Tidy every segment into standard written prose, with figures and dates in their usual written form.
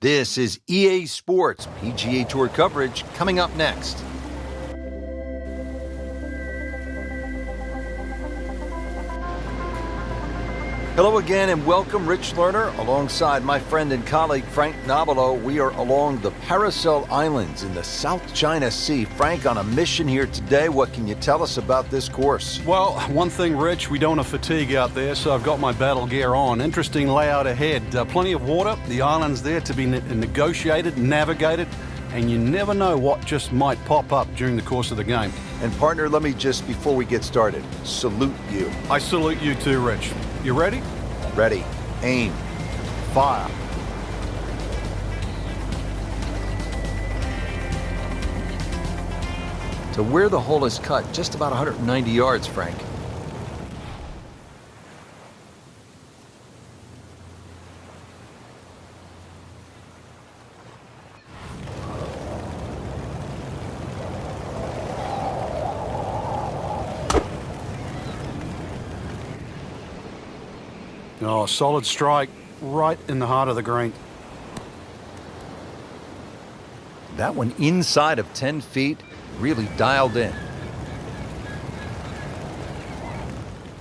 This is EA Sports PGA Tour coverage coming up next. Hello again and welcome, Rich Lerner, alongside my friend and colleague Frank Nobilo. We are along the Paracel Islands in the South China Sea. Frank, on a mission here today. What can you tell us about this course? Well, one thing, Rich, we don't want to fatigue out there, so I've got my battle gear on. Interesting layout ahead. Plenty of water, the island's there to be negotiated, navigated, and you never know what just might pop up during the course of the game. And partner, let me just, before we get started, salute you. I salute you too, Rich. You ready? Ready, aim, fire. To where the hole is cut, just about 190 yards, Frank. Oh, solid strike right in the heart of the green. That one inside of 10 feet, really dialed in.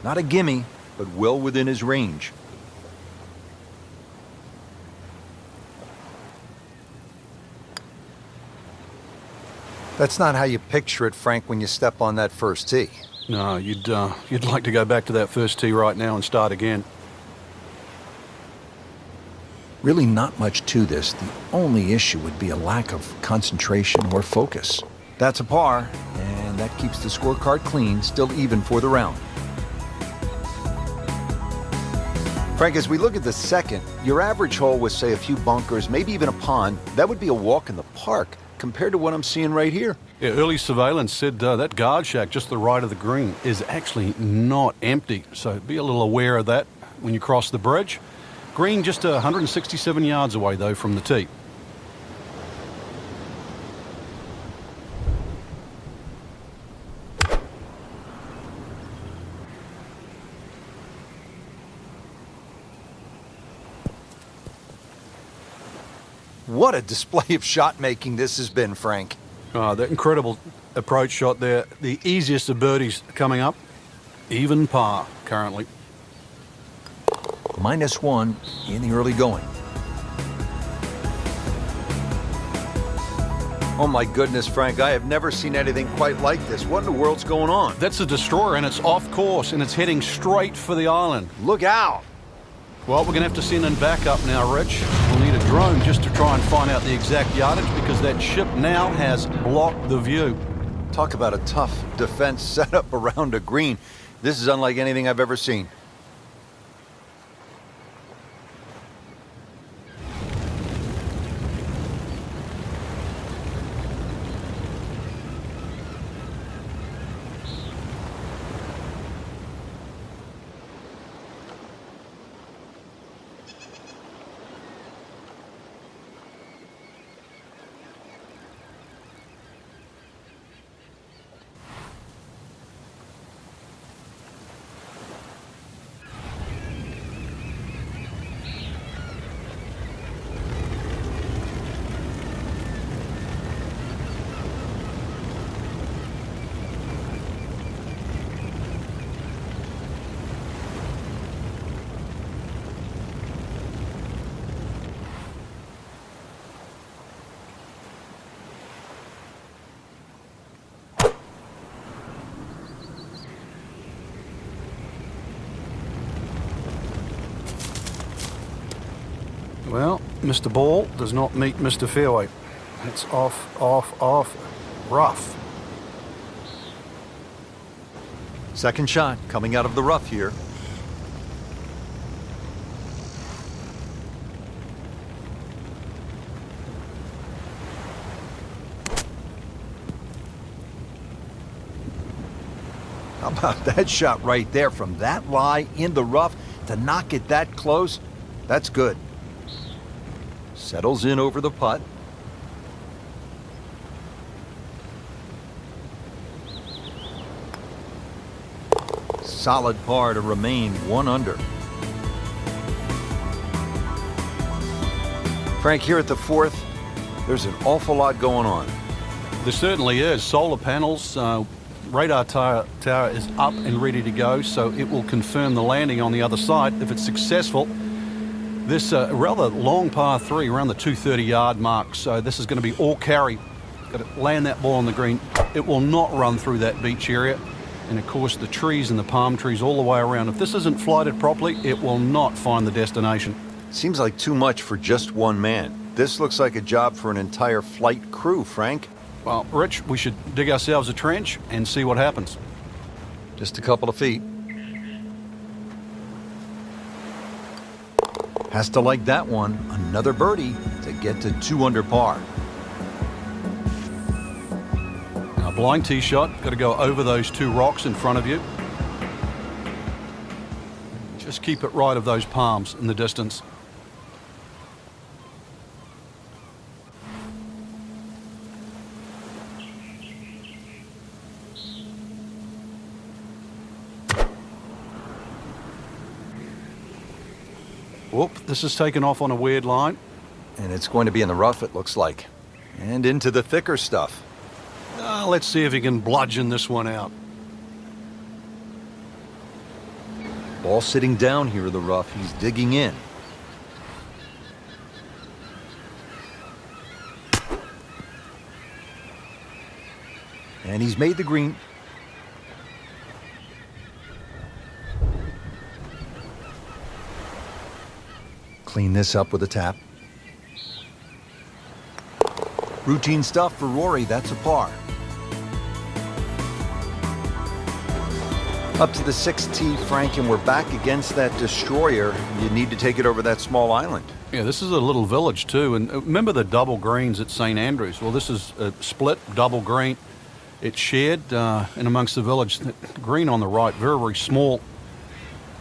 Not a gimme, but well within his range. That's not how you picture it, Frank, when you step on that first tee. No, you'd like to go back to that first tee right now and start again. Really not much to this. The only issue would be a lack of concentration or focus. That's a par, and that keeps the scorecard clean, still even for the round. Frank, as we look at the second, your average hole with, say, a few bunkers, maybe even a pond, that would be a walk in the park compared to what I'm seeing right here. Yeah, early surveillance said that guard shack just to the right of the green is actually not empty, so be a little aware of that when you cross the bridge. Green just 167 yards away, though, from the tee. What a display of shot making this has been, Frank. That incredible approach shot there. The easiest of birdies coming up. Even par currently. -1 in the early going. Oh my goodness, Frank, I have never seen anything quite like this. What in the world's going on? That's a destroyer, and it's off course, and it's heading straight for the island. Look out! Well, we're going to have to send in backup now, Rich. We'll need a drone just to try and find out the exact yardage because that ship now has blocked the view. Talk about a tough defense set up around a green. This is unlike anything I've ever seen. Well, Mr. Ball does not meet Mr. Fairway. It's off, rough. Second shot coming out of the rough here. How about that shot right there from that lie in the rough to knock it that close? That's good. Settles in over the putt. Solid par to remain 1 under. Frank, here at the fourth, there's an awful lot going on. There certainly is. Solar panels, radar tower is up and ready to go, so it will confirm the landing on the other side. If it's successful, this rather long par 3 around the 230-yard mark, so this is going to be all carry. Got to land that ball on the green. It will not run through that beach area. And of course the trees and the palm trees all the way around. If this isn't flighted properly, it will not find the destination. Seems like too much for just one man. This looks like a job for an entire flight crew, Frank. Well, Rich, we should dig ourselves a trench and see what happens. Just a couple of feet. Has to like that one. Another birdie to get to 2 under par. Now, blind tee shot. Got to go over those 2 rocks in front of you. Just keep it right of those palms in the distance. Whoop, this is taken off on a weird line. And it's going to be in the rough, it looks like. And into the thicker stuff. Let's see if he can bludgeon this one out. Ball sitting down here in the rough. He's digging in. And he's made the green. Clean this up with a tap. Routine stuff for Rory, that's a par. Up to the 6th tee, Frank, and we're back against that destroyer. You need to take it over that small island. Yeah, this is a little village too, and remember the double greens at St. Andrews? Well, this is a split double green. It's shared in amongst the village. The green on the right, very, very small.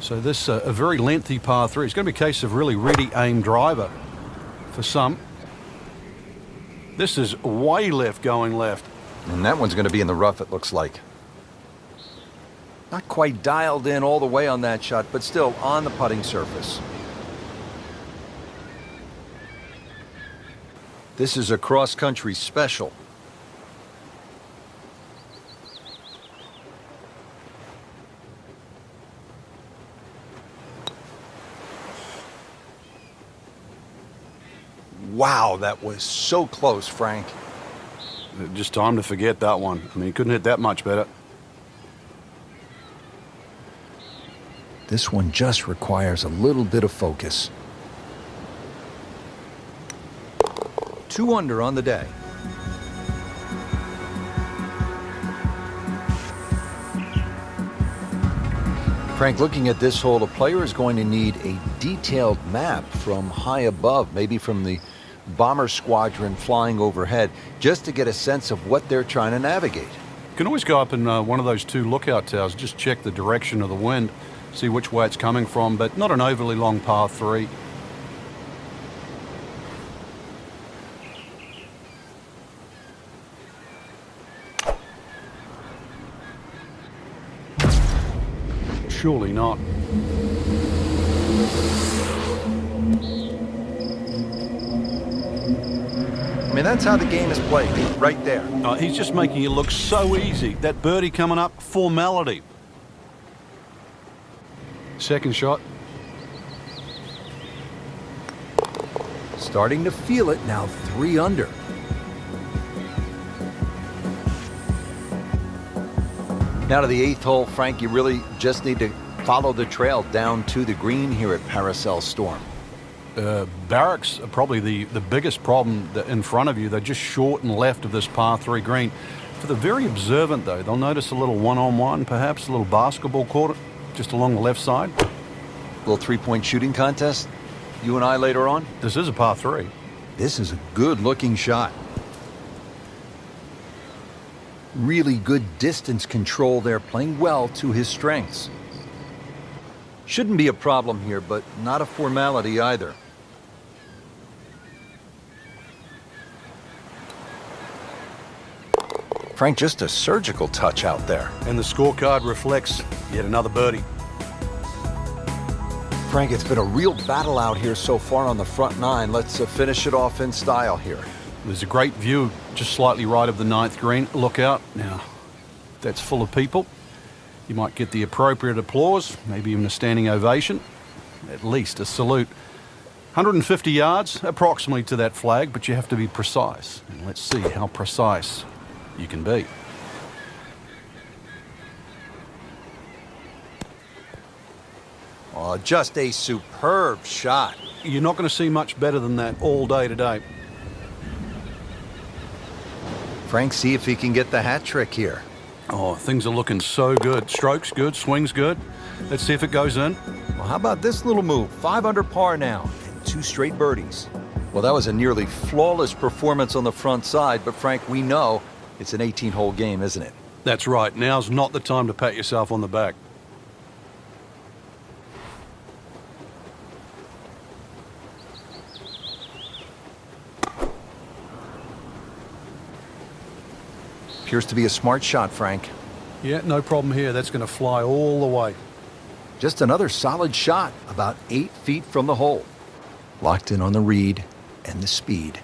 So this a very lengthy par 3. It's going to be a case of really ready aim driver for some. This is way left going left. And that one's going to be in the rough, it looks like. Not quite dialed in all the way on that shot, but still on the putting surface. This is a cross-country special. Wow, that was so close, Frank. Just time to forget that one. I mean, he couldn't hit that much better. This one just requires a little bit of focus. 2 under on the day. Frank, looking at this hole, a player is going to need a detailed map from high above, maybe from the bomber squadron flying overhead, just to get a sense of what they're trying to navigate. You can always go up in one of those 2 lookout towers, just check the direction of the wind, see which way it's coming from, but not an overly long par 3. Surely not. I mean, that's how the game is played, right there. He's just making it look so easy. That birdie coming up, formality. Second shot. Starting to feel it now, 3 under. Now to the 8th hole, Frank, you really just need to follow the trail down to the green here at Paracel Storm. Barracks are probably the biggest problem in front of you. They're just short and left of this par 3 green. For the very observant, though, they'll notice a little one-on-one, perhaps a little basketball court just along the left side. Little 3-point shooting contest, you and I later on. This is a par 3. This is a good-looking shot. Really good distance control there, playing well to his strengths. Shouldn't be a problem here, but not a formality either. Frank, just a surgical touch out there. And the scorecard reflects yet another birdie. Frank, it's been a real battle out here so far on the front nine. Let's finish it off in style here. There's a great view just slightly right of the 9th green. Look out. Now, that's full of people. You might get the appropriate applause, maybe even a standing ovation, at least a salute. 150 yards approximately to that flag, but you have to be precise. And let's see how precise you can be. Oh, just a superb shot. You're not going to see much better than that all day today. Frank, see if he can get the hat trick here. Oh, things are looking so good. Strokes good, swings good. Let's see if it goes in. Well, how about this little move? 5 under par now and 2 straight birdies. Well, that was a nearly flawless performance on the front side, but Frank, we know it's an 18-hole game, isn't it? That's right. Now's not the time to pat yourself on the back. Appears to be a smart shot, Frank. Yeah, no problem here. That's going to fly all the way. Just another solid shot, about 8 feet from the hole. Locked in on the read and the speed.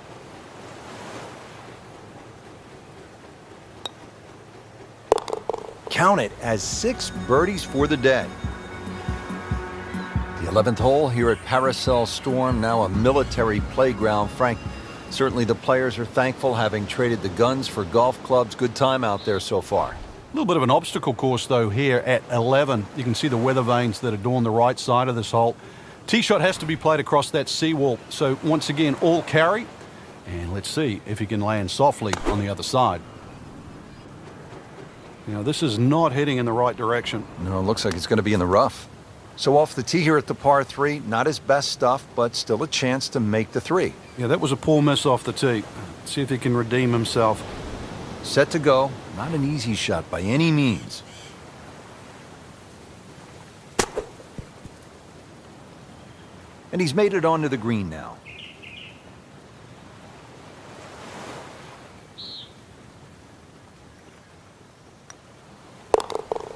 Count it as 6 birdies for the day. The 11th hole here at Paracel Storm, now a military playground. Frank, certainly the players are thankful, having traded the guns for golf clubs. Good time out there so far. A little bit of an obstacle course, though, here at 11. You can see the weather vanes that adorn the right side of this hole. Tee shot has to be played across that seawall. So once again, all carry. And let's see if he can land softly on the other side. You know, this is not heading in the right direction. No, it looks like it's going to be in the rough. So off the tee here at the par 3, not his best stuff, but still a chance to make the 3. Yeah, that was a poor miss off the tee. Let's see if he can redeem himself. Set to go. Not an easy shot by any means. And he's made it onto the green now.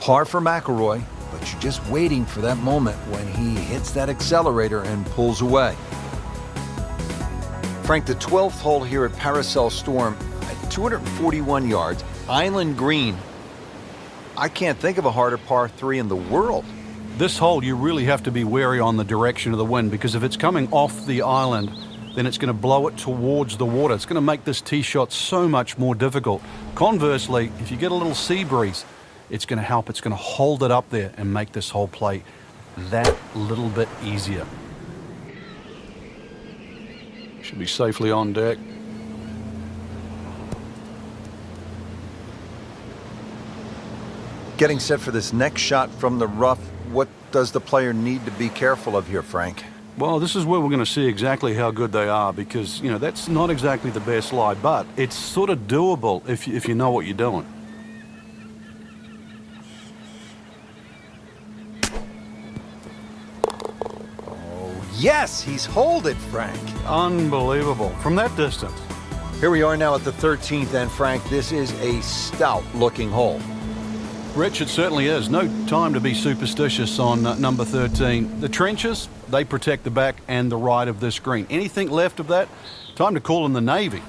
Par for McIlroy, but you're just waiting for that moment when he hits that accelerator and pulls away. Frank, the 12th hole here at Paracel Storm at 241 yards, island green. I can't think of a harder par 3 in the world. This hole, you really have to be wary on the direction of the wind, because if it's coming off the island, then it's going to blow it towards the water. It's going to make this tee shot so much more difficult. Conversely, if you get a little sea breeze, it's going to help. It's going to hold it up there and make this whole play that little bit easier. Should be safely on deck. Getting set for this next shot from the rough. What does the player need to be careful of here, Frank? Well, this is where we're going to see exactly how good they are, because, you know, that's not exactly the best lie, but it's sort of doable if you know what you're doing. Yes, he's holed it, Frank. Unbelievable. From that distance. Here we are now at the 13th, and Frank, this is a stout-looking hole. Rich, it certainly is. No time to be superstitious on number 13. The trenches, they protect the back and the right of this green. Anything left of that, time to call in the Navy.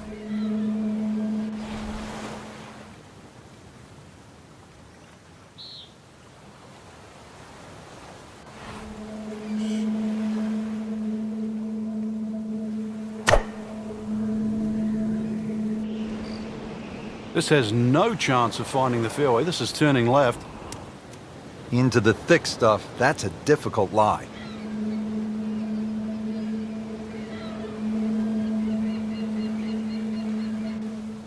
This has no chance of finding the fairway. This is turning left. Into the thick stuff, that's a difficult lie.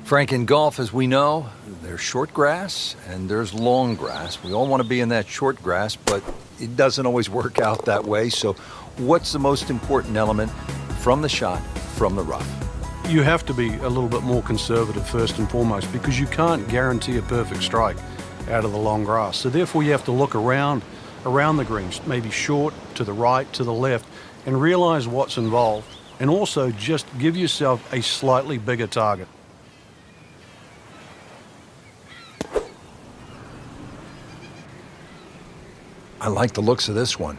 Frank, in golf, as we know, there's short grass and there's long grass. We all want to be in that short grass, but it doesn't always work out that way. So what's the most important element from the shot, from the rough? You have to be a little bit more conservative first and foremost, because you can't guarantee a perfect strike out of the long grass. So therefore you have to look around the greens, maybe short, to the right, to the left, and realize what's involved. And also just give yourself a slightly bigger target. I like the looks of this one.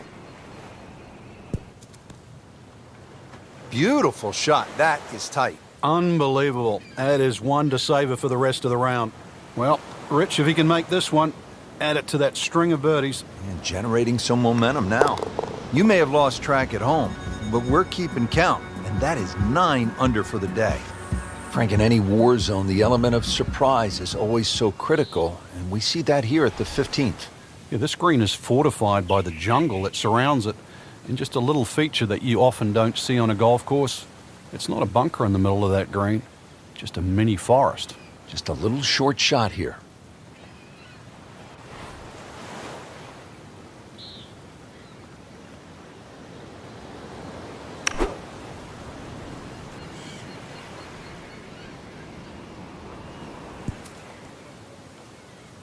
Beautiful shot. That is tight. Unbelievable. That is one to savor for the rest of the round. Well, Rich, if he can make this one, add it to that string of birdies. And generating some momentum now. You may have lost track at home, but we're keeping count, and that is 9 under for the day. Frank, in any war zone, the element of surprise is always so critical, and we see that here at the 15th. Yeah, this green is fortified by the jungle that surrounds it, and just a little feature that you often don't see on a golf course. It's not a bunker in the middle of that green, just a mini forest. Just a little short shot here.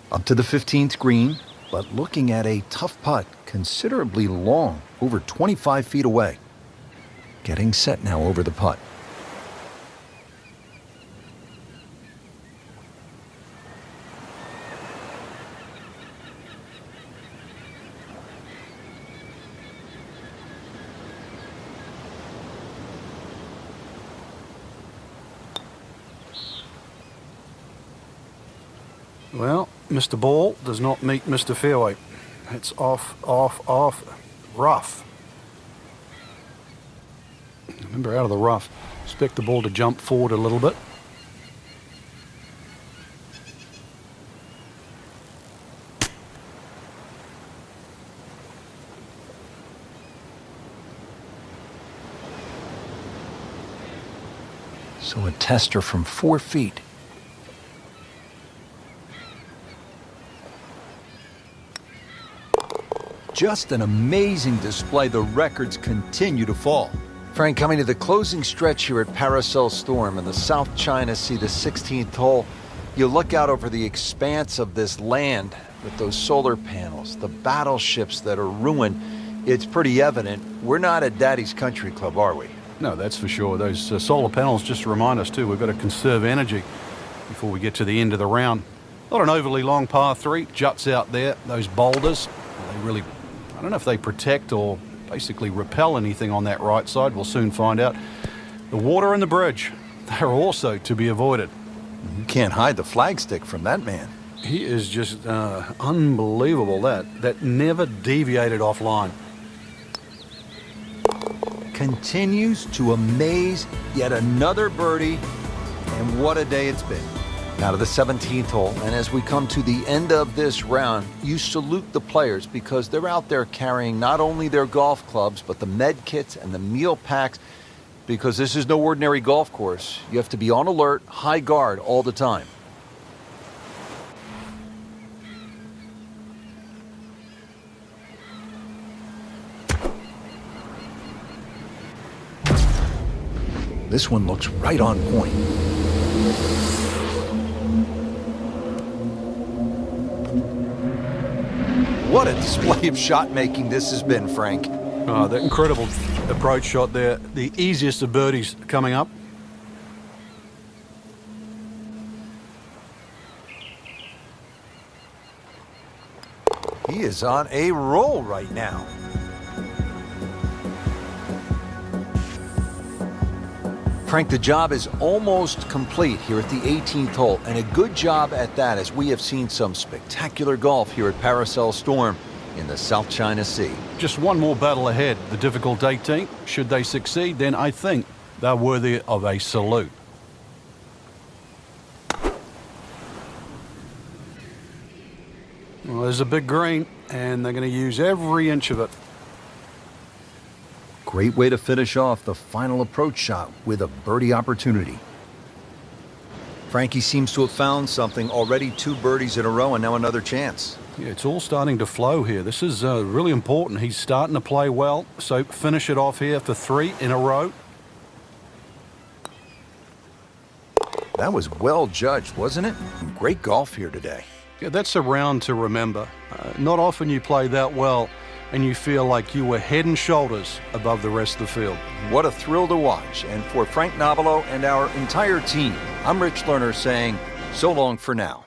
Up to the 15th green, but looking at a tough putt, considerably long, over 25 feet away. Getting set now over the putt. Well, Mr. Ball does not meet Mr. Fairway. It's off, rough. Remember, out of the rough. Expect the ball to jump forward a little bit. So a tester from 4 feet. Just an amazing display. The records continue to fall. Frank, coming to the closing stretch here at Paracel Storm in the South China Sea, the 16th hole, you look out over the expanse of this land with those solar panels, the battleships that are ruined. It's pretty evident we're not at Daddy's Country Club, are we? No, that's for sure. Those solar panels just remind us, too, we've got to conserve energy before we get to the end of the round. Not an overly long par 3, juts out there. Those boulders, they really, I don't know if they protect or basically repel anything on that right side. We'll soon find out. The water and the bridge, they're also to be avoided. You can't hide the flagstick from that man. He is just unbelievable. That never deviated offline. Continues to amaze. Yet another birdie, and what a day it's been. Now to the 17th hole, and as we come to the end of this round, you salute the players because they're out there carrying not only their golf clubs, but the med kits and the meal packs, because this is no ordinary golf course. You have to be on alert, high guard all the time. This one looks right on point. What a display of shot making this has been, Frank. Oh, that incredible approach shot there. The easiest of birdies coming up. He is on a roll right now. Frank, the job is almost complete here at the 18th hole, and a good job at that, as we have seen some spectacular golf here at Paracel Storm in the South China Sea. Just one more battle ahead, the difficult 18. Should they succeed, then I think they're worthy of a salute. Well, there's a big green, and they're going to use every inch of it. Great way to finish off the final approach shot with a birdie opportunity. Frankie seems to have found something already. 2 birdies in a row and now another chance. Yeah, it's all starting to flow here. This is really important. He's starting to play well, so finish it off here for 3 in a row. That was well judged, wasn't it? Great golf here today. Yeah, that's a round to remember. Not often you play that well and you feel like you were head and shoulders above the rest of the field. What a thrill to watch. And for Frank Nobilo and our entire team, I'm Rich Lerner saying so long for now.